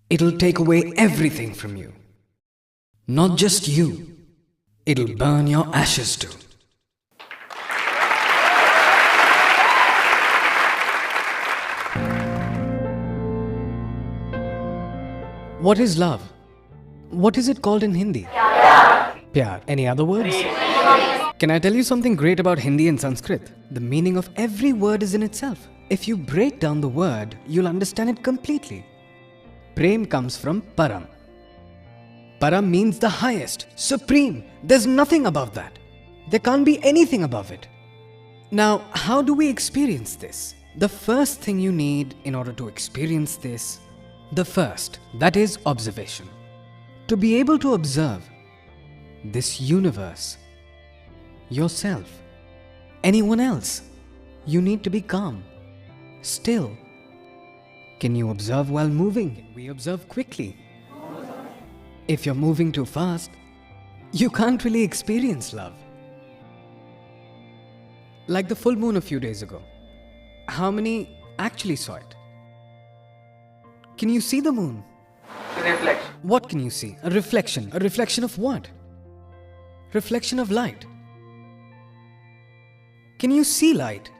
It'll take away everything from you. Not just you, it'll burn your ashes too. What is love? What is it called in Hindi? Pyar. Any other words? Can I tell you something great about Hindi and Sanskrit? The meaning of every word is in itself. If you break down the word, you'll understand it completely. Prem comes from Param. Param means the highest, supreme. There's nothing above that. There can't be anything above it. Now, how do we experience this? The first thing you need in order to experience this, that is observation. To be able to observe this universe, yourself, anyone else, you need to be calm, still. Can you observe while moving? Can we observe quickly? If you're moving too fast, you can't really experience love. Like the full moon a few days ago. How many actually saw it? Can you see the moon? Reflection. What can you see? A reflection. A reflection of what? Reflection of light. Can you see light?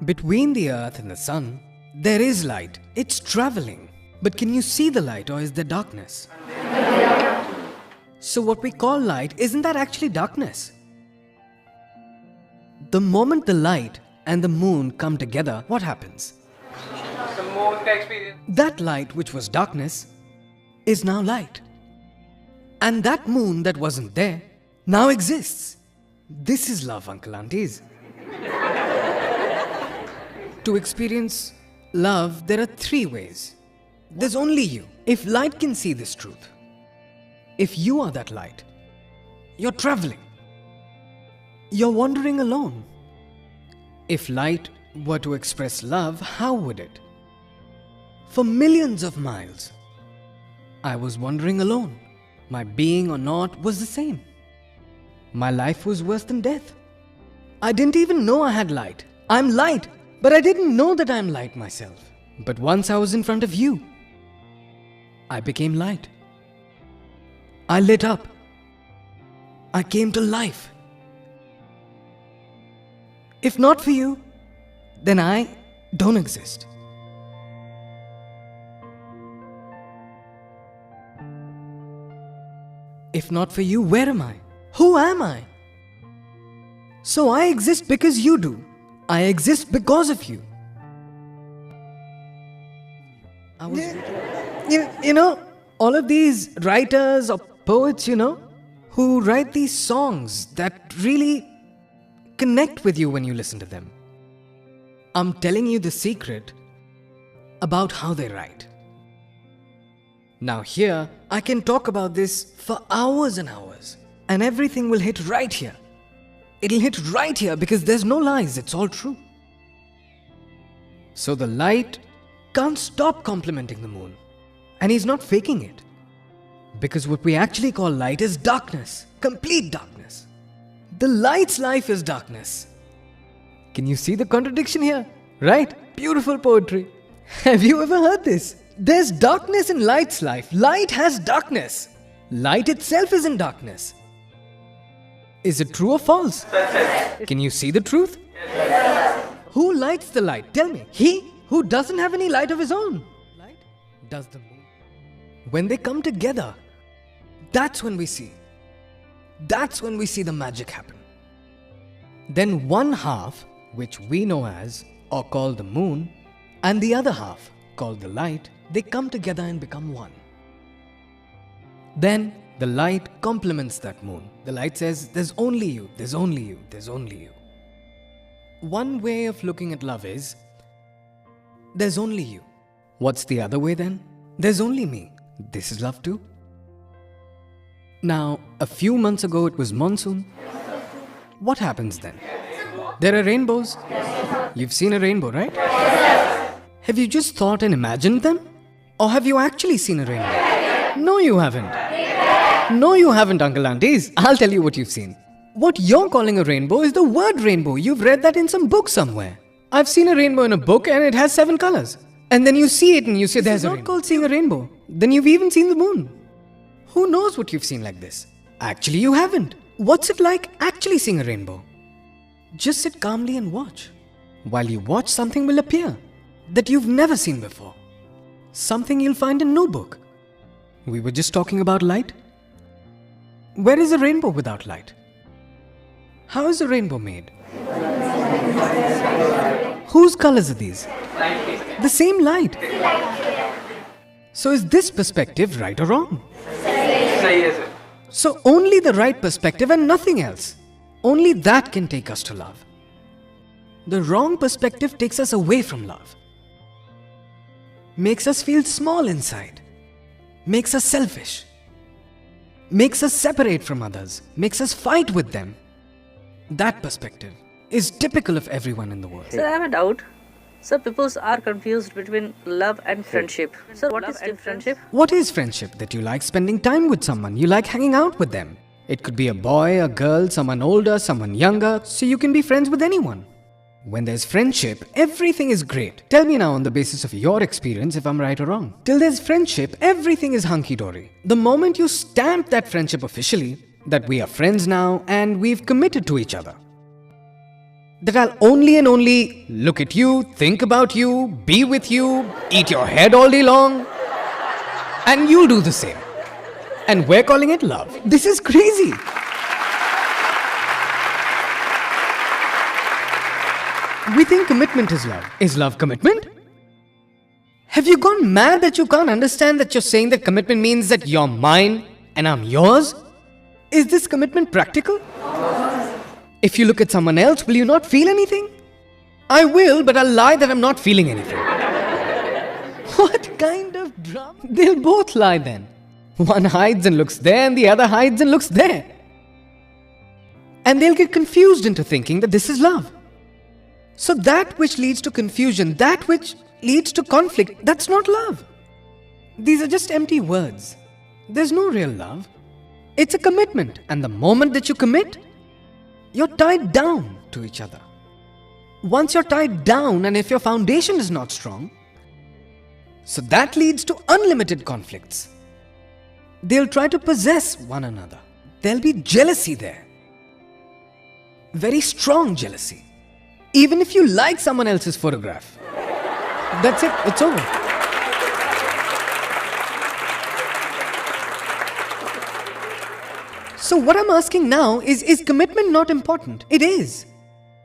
Between the earth and the sun, there is light. It's traveling. But can you see the light, or is there darkness? So what we call light, isn't that actually darkness? The moment the light and the moon come together, what happens? The moon ka experience. That light which was darkness is now light. And that moon that wasn't there now exists. This is love, uncle, aunties. To experience love, there are 3 ways. There's only you. If light can see this truth, if you are that light, you're traveling. You're wandering alone. If light were to express love, how would it? For millions of miles, I was wandering alone. My being or not was the same. My life was worse than death. I didn't even know I had light. I'm light, but I didn't know that I'm light myself. But once I was in front of you, I became light. I lit up. I came to life. If not for you, then I don't exist. If not for you, where am I? Who am I? So I exist because you do. I exist because of you. You know, all of these writers or poets, who write these songs that really connect with you when you listen to them. I'm telling you the secret about how they write. Now here, I can talk about this for hours and hours, and everything will hit right here. It'll hit right here because there's no lies, it's all true. So the light can't stop complimenting the moon, and he's not faking it. Because what we actually call light is darkness, complete darkness. The light's life is darkness. Can you see the contradiction here? Right? Beautiful poetry. Have you ever heard this? There's darkness in light's life. Light has darkness. Light itself is in darkness. Is it true or false? Can you see the truth? Who lights the light? Tell me. He who doesn't have any light of his own. Light does the moon. When they come together, that's when we see. That's when we see the magic happen. Then one half, which we know as, or call the moon, and the other half, called the light, they come together and become one. Then the light complements that moon. The light says, there's only you, there's only you, there's only you. One way of looking at love is, there's only you. What's the other way then? There's only me. This is love too. Now, a few months ago it was monsoon. What happens then? There are rainbows. You've seen a rainbow, right? Have you just thought and imagined them? Or have you actually seen a rainbow? No, you haven't. No, you haven't, uncle aunties. I'll tell you what you've seen. What you're calling a rainbow is the word rainbow. You've read that in some book somewhere. I've seen a rainbow in a book and it has 7 colors. And then you see it and you say, This there's is a not rainbow. Called seeing a rainbow. Then you've even seen the moon. Who knows what you've seen like this? Actually, you haven't. What's it like actually seeing a rainbow? Just sit calmly and watch. While you watch, something will appear that you've never seen before. Something you'll find in no book. We were just talking about light. Where is a rainbow without light? How is a rainbow made? Whose colors are these? The same light. So is this perspective right or wrong? So only the right perspective and nothing else. Only that can take us to love. The wrong perspective takes us away from love. Makes us feel small inside. Makes us selfish. Makes us separate from others. Makes us fight with them. That perspective is typical of everyone in the world. Sir, I have a doubt. Sir, people are confused between love and friendship. Sir, what is friendship? What is friendship? That you like spending time with someone, you like hanging out with them. It could be a boy, a girl, someone older, someone younger, so you can be friends with anyone. When there's friendship, everything is great. Tell me now on the basis of your experience if I'm right or wrong. Till there's friendship, everything is hunky-dory. The moment you stamp that friendship officially, that we are friends now and we've committed to each other, that I'll only and only look at you, think about you, be with you, eat your head all day long, and you'll do the same. And we're calling it love. This is crazy. We think commitment is love. Is love commitment? Have you gone mad that you can't understand that you're saying that commitment means that you're mine and I'm yours? Is this commitment practical? If you look at someone else, will you not feel anything? I will, but I'll lie that I'm not feeling anything. What kind of drama? They'll both lie then. One hides and looks there and the other hides and looks there. And they'll get confused into thinking that this is love. So that which leads to confusion, that which leads to conflict, that's not love. These are just empty words. There's no real love. It's a commitment. And the moment that you commit, you're tied down to each other. Once you're tied down, and if your foundation is not strong, so that leads to unlimited conflicts. They'll try to possess one another. There'll be jealousy there. Very strong jealousy. Even if you like someone else's photograph. That's it, it's over. So what I'm asking now is commitment not important? It is.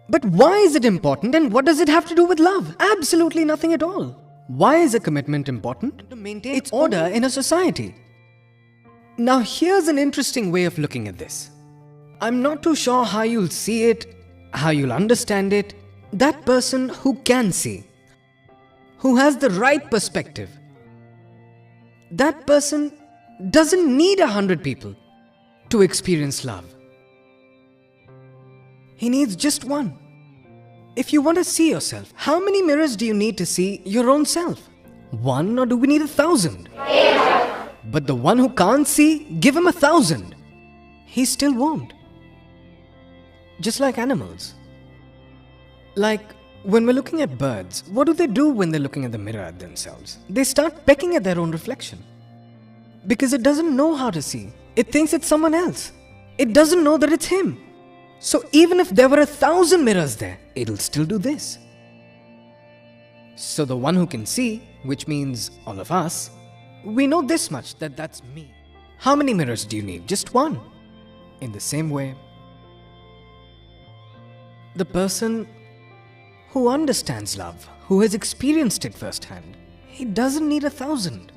But why is it important and what does it have to do with love? Absolutely nothing at all. Why is a commitment important? To maintain its order in a society. Now here's an interesting way of looking at this. I'm not too sure how you'll see it, how you'll understand it. That person who can see, who has the right perspective, that person doesn't need 100 people to experience love. He needs just one. If you want to see yourself, how many mirrors do you need to see your own self? One, or do we need 1,000? But the one who can't see, give him 1,000. He still won't. Just like animals. Like, when we're looking at birds, what do they do when they're looking at the mirror at themselves? They start pecking at their own reflection. Because it doesn't know how to see. It thinks it's someone else. It doesn't know that it's him. So even if there were 1,000 mirrors there, it'll still do this. So the one who can see, which means all of us, we know this much, that that's me. How many mirrors do you need? Just one. In the same way, the person who understands love, who has experienced it firsthand, he doesn't need 1,000.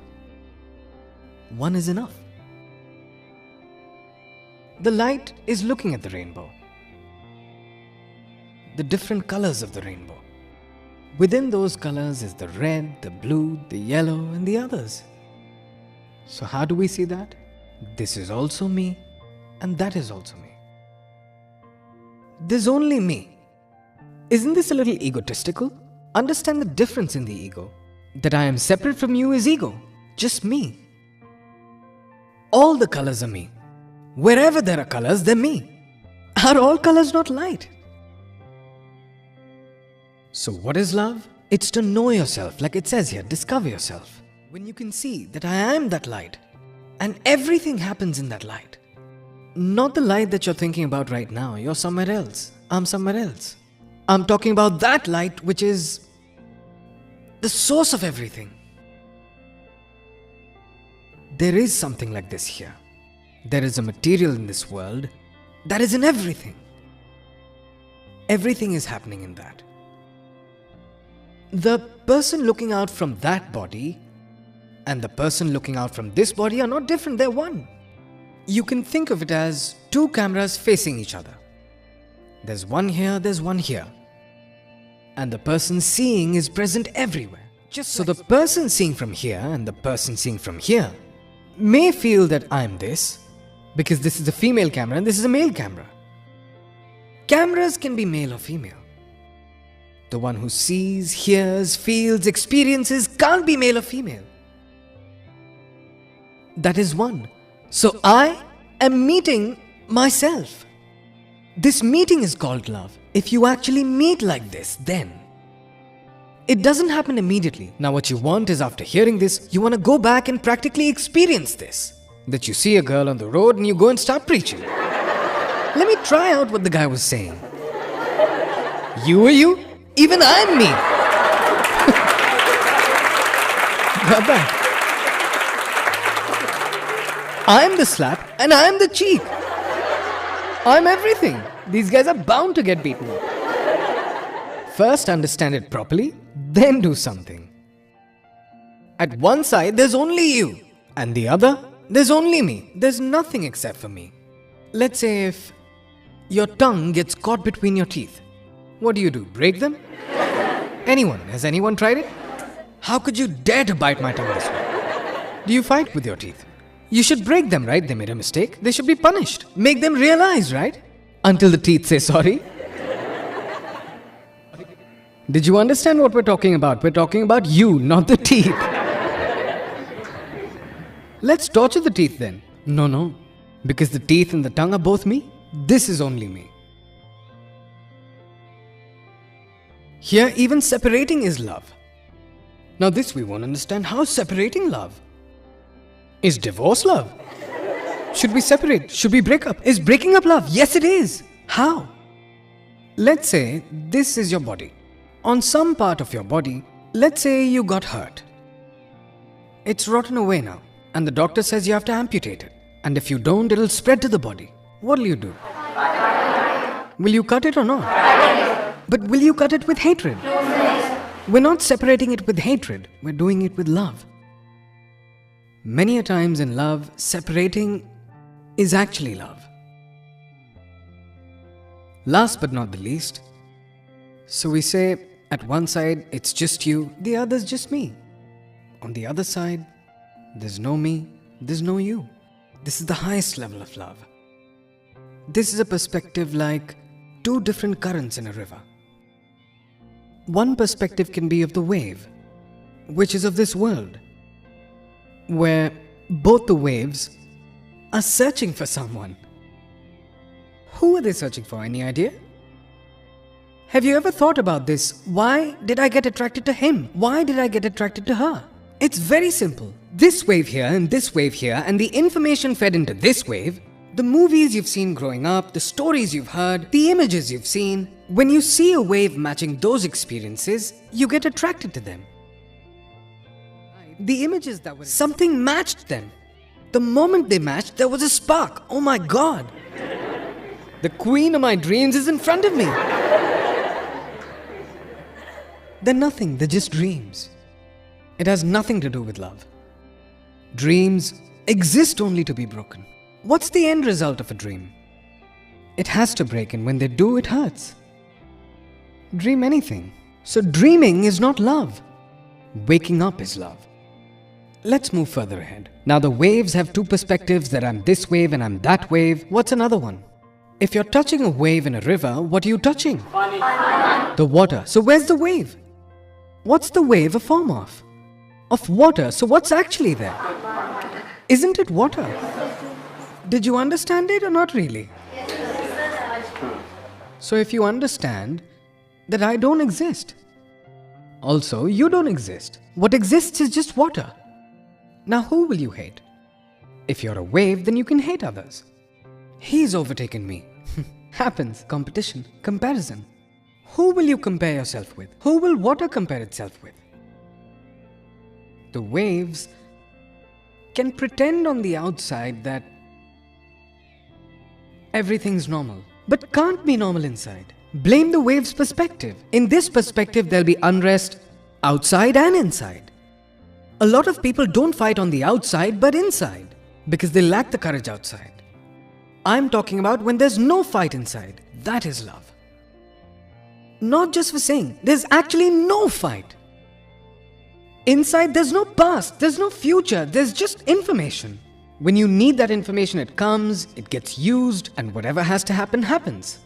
One is enough. The light is looking at the rainbow. The different colors of the rainbow. Within those colors is the red, the blue, the yellow, and the others. So how do we see that? This is also me, and that is also me. There's only me. Isn't this a little egotistical? Understand the difference in the ego. That I am separate from you is ego. Just me. All the colors are me. Wherever there are colors, they're me. Are all colors not light? So what is love? It's to know yourself, like it says here, discover yourself. When you can see that I am that light, and everything happens in that light. Not the light that you're thinking about right now. You're somewhere else. I'm somewhere else. I'm talking about that light which is the source of everything. There is something like this here. There is a material in this world that is in everything. Everything is happening in that. The person looking out from that body and the person looking out from this body are not different, they're one. You can think of it as two cameras facing each other. There's one here, there's one here. And the person seeing is present everywhere. So the person seeing from here and the person seeing from here may feel that I'm this, because this is a female camera and this is a male camera. Cameras can be male or female. The one who sees, hears, feels, experiences can't be male or female. That is one. So I am meeting myself. This meeting is called love. If you actually meet like this, then it doesn't happen immediately. Now what you want is, after hearing this, you want to go back and practically experience this. That you see a girl on the road and you go and start preaching. Let me try out what the guy was saying. You are you? Even I'm me. Got that? I'm the slap and I'm the cheek. I'm everything. These guys are bound to get beaten up. First understand it properly, then do something. At one side there's only you, and the other there's only me. There's nothing except for me. Let's say if your tongue gets caught between your teeth, what do? Break them? Anyone? Has anyone tried it? How could you dare to bite my tongue this way? Do you fight with your teeth? You should break them, right? They made a mistake. They should be punished. Make them realize, right? Until the teeth say sorry. Did you understand what we're talking about? We're talking about you, not the teeth. Let's torture the teeth then. No. Because the teeth and the tongue are both me. This is only me. Here, even separating is love. Now this we won't understand. How separating love? Is divorce love? Should we separate? Should we break up? Is breaking up love? Yes, it is. How? Let's say this is your body. On some part of your body, let's say you got hurt. It's rotten away now, and the doctor says you have to amputate it. And if you don't, it'll spread to the body. What'll you do? Will you cut it or not? But will you cut it with hatred? We're not separating it with hatred. We're doing it with love. Many a times in love, separating is actually love. Last but not the least, so we say at one side it's just you, the other's just me. On the other side, there's no me, there's no you. This is the highest level of love. This is a perspective like two different currents in a river. One perspective can be of the wave, which is of this world, where both the waves are searching for someone. Who are they searching for? Any idea? Have you ever thought about this? Why did I get attracted to him? Why did I get attracted to her? It's very simple. This wave here and this wave here, and the information fed into this wave, the movies you've seen growing up, the stories you've heard, the images you've seen, when you see a wave matching those experiences, you get attracted to them. The images that were... Something matched them. The moment they matched, there was a spark. Oh my God. The queen of my dreams is in front of me. They're nothing, they're just dreams. It has nothing to do with love. Dreams exist only to be broken. What's the end result of a dream? It has to break, and when they do, it hurts. Dream anything. So dreaming is not love. Waking up is love. Let's move further ahead. Now the waves have two perspectives, that I'm this wave and I'm that wave. What's another one? If you're touching a wave in a river, what are you touching? The water. So where's the wave? What's the wave a form of? Of water. So what's actually there? Isn't it water? Did you understand it or not really? So if you understand that I don't exist, Also, you don't exist. What exists is just water. Now, who will you hate? If you're a wave, then you can hate others. He's overtaken me. Happens. Competition. Comparison. Who will you compare yourself with? Who will water compare itself with? The waves can pretend on the outside that everything's normal, but can't be normal inside. Blame the wave's perspective. In this perspective, there'll be unrest outside and inside. A lot of people don't fight on the outside but inside because they lack the courage outside. I'm talking about when there's no fight inside. That is love. Not just for saying, there's actually no fight. Inside, there's no past, there's no future, there's just information. When you need that information, it comes, it gets used, and whatever has to happen, happens.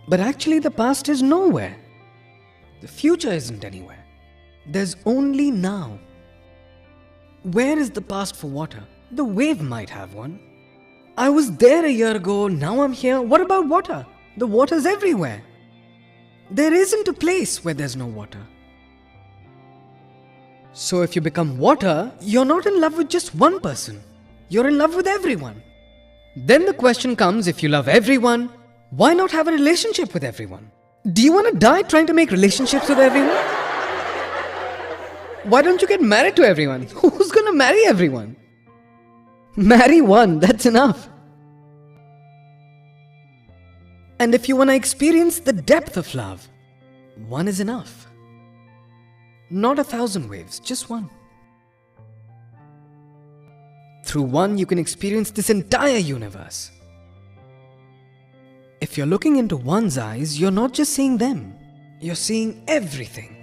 But actually, the past is nowhere. The future isn't anywhere. There's only now. Where is the past for water? The wave might have one. I was there a year ago, now I'm here. What about water? The water's everywhere. There isn't a place where there's no water. So if you become water, you're not in love with just one person. You're in love with everyone. Then the question comes, if you love everyone, why not have a relationship with everyone? Do you want to die trying to make relationships with everyone? Why don't you get married to everyone? Who's going to marry everyone? Marry one, that's enough. And if you want to experience the depth of love, one is enough. Not 1,000 waves, just one. Through one, you can experience this entire universe. If you're looking into one's eyes, you're not just seeing them, you're seeing everything.